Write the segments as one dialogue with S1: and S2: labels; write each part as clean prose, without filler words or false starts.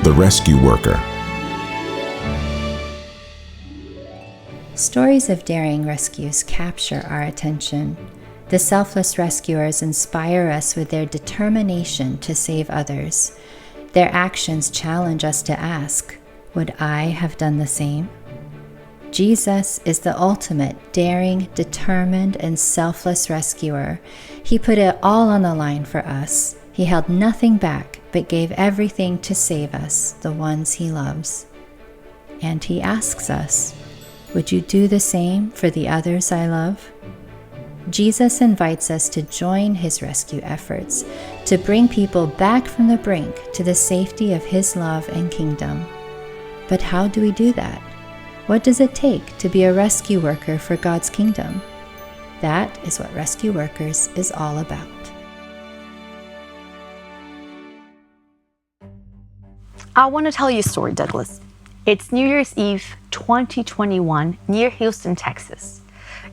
S1: the rescue worker.
S2: Stories of daring rescues capture our attention. The selfless rescuers inspire us with their determination to save others. Their actions challenge us to ask, would I have done the same? Jesus is the ultimate daring, determined, and selfless rescuer. He put it all on the line for us. He held nothing back, but gave everything to save us, the ones he loves. And he asks us, would you do the same for the others I love? Jesus invites us to join his rescue efforts, to bring people back from the brink to the safety of his love and kingdom. But how do we do that? What does it take to be a rescue worker for God's kingdom? That is what Rescue Workers is all about.
S3: I want to tell you a story, Douglas. It's New Year's Eve 2021 near Houston, Texas.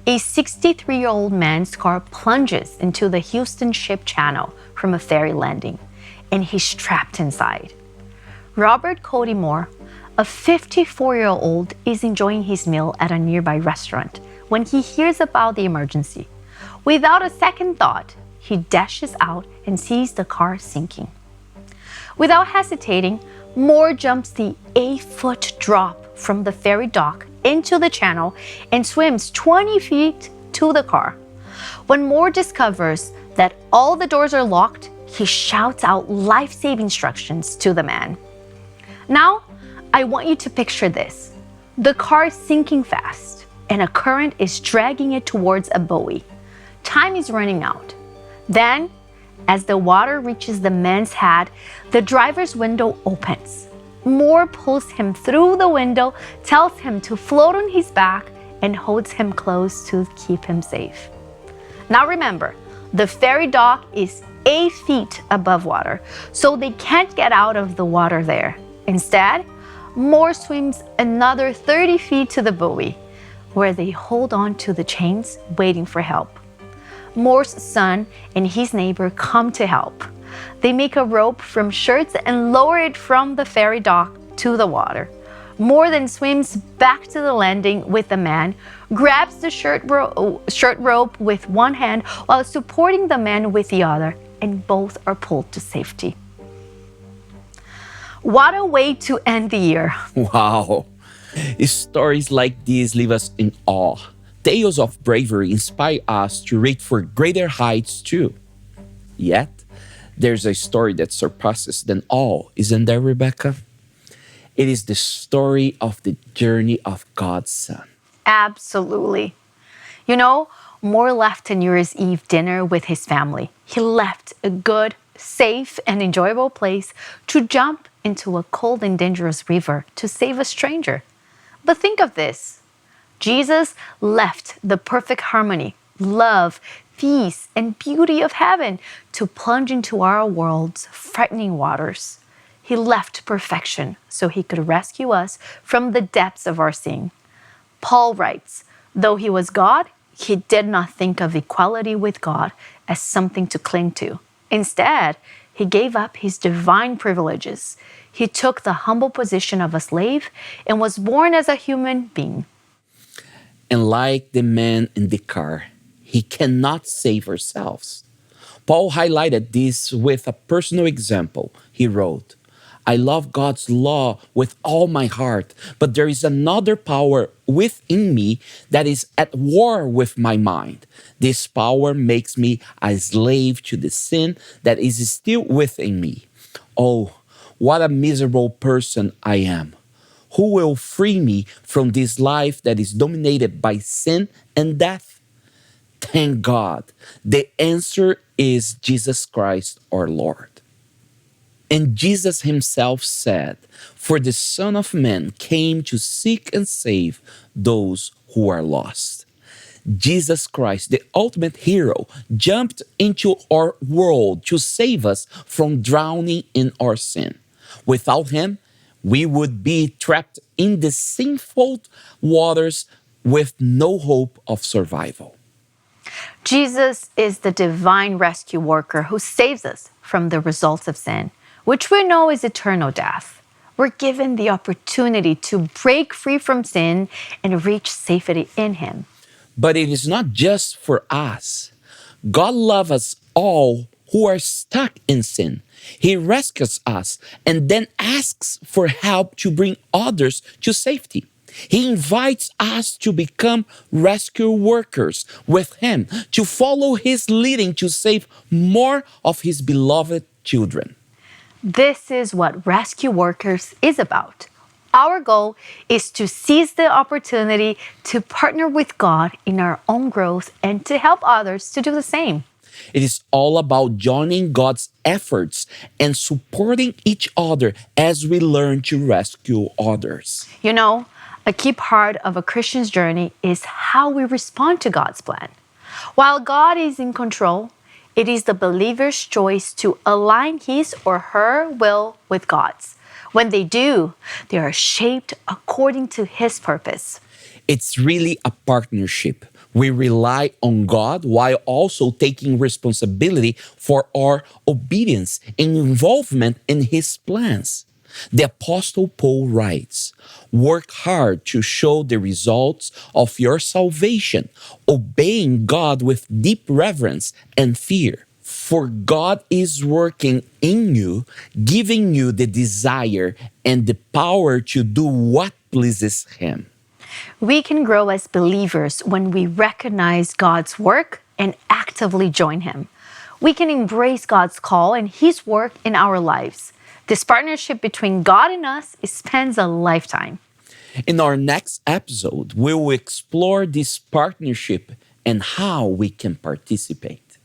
S3: A 63-year-old man's car plunges into the Houston Ship Channel from a ferry landing, and he's trapped inside. Robert Cody Moore, a 54-year-old, is enjoying his meal at a nearby restaurant when he hears about the emergency. Without a second thought, he dashes out and sees the car sinking. Without hesitating, Moore jumps the 8-foot drop from the ferry dock into the channel and swims 20 feet to the car. When Moore discovers that all the doors are locked, he shouts out life-saving instructions to the man. Now, I want you to picture this. The car is sinking fast, and a current is dragging it towards a buoy. Time is running out. Then, as the water reaches the man's head, the driver's window opens. Moore pulls him through the window, tells him to float on his back, and holds him close to keep him safe. Now remember, the ferry dock is 8 feet above water, so they can't get out of the water there. Instead, Moore swims another 30 feet to the buoy, where they hold on to the chains, waiting for help. Moore's son and his neighbor come to help. They make a rope from shirts and lower it from the ferry dock to the water. Moore then swims back to the landing with the man, grabs the shirt rope with one hand while supporting the man with the other, and both are pulled to safety. What a way to end the year.
S4: Wow. Stories like these leave us in awe. Tales of bravery inspire us to reach for greater heights too. Yet, there's a story that surpasses them all, isn't there, Rebecca? It is the story of the journey of God's Son.
S3: Absolutely. You know, Moore left a New Year's Eve dinner with his family. He left a good, safe, and enjoyable place to jump into a cold and dangerous river to save a stranger. But think of this. Jesus left the perfect harmony, love, peace, and beauty of heaven to plunge into our world's frightening waters. He left perfection so he could rescue us from the depths of our sin. Paul writes, though he was God, he did not think of equality with God as something to cling to. Instead, he gave up his divine privileges. He took the humble position of a slave and was born as a human being.
S4: And like the man in the car, he cannot save ourselves. Paul highlighted this with a personal example. He wrote, I love God's law with all my heart, but there is another power within me that is at war with my mind. This power makes me a slave to the sin that is still within me. Oh, what a miserable person I am. Who will free me from this life that is dominated by sin and death? Thank God. The answer is Jesus Christ our Lord. And Jesus himself said, for the Son of Man came to seek and save those who are lost. Jesus Christ, the ultimate hero, jumped into our world to save us from drowning in our sin. Without him, we would be trapped in the sinful waters with no hope of survival.
S3: Jesus is the divine rescue worker who saves us from the results of sin, which we know is eternal death. We're given the opportunity to break free from sin and reach safety in Him.
S4: But it is not just for us. God loves us all who are stuck in sin. He rescues us and then asks for help to bring others to safety. He invites us to become rescue workers with Him, to follow His leading to save more of His beloved children.
S3: This is what Rescue Workers is about. Our goal is to seize the opportunity to partner with God in our own growth and to help others to do the same.
S4: It is all about joining God's efforts and supporting each other as we learn to rescue others.
S3: You know, a key part of a Christian's journey is how we respond to God's plan. While God is in control, it is the believer's choice to align his or her will with God's. When they do, they are shaped according to His purpose.
S4: It's really a partnership. We rely on God while also taking responsibility for our obedience and involvement in His plans. The Apostle Paul writes, "Work hard to show the results of your salvation, obeying God with deep reverence and fear. For God is working in you, giving you the desire and the power to do what pleases Him."
S3: We can grow as believers when we recognize God's work and actively join Him. We can embrace God's call and His work in our lives. This partnership between God and us spans a lifetime.
S4: In our next episode, we will explore this partnership and how we can participate.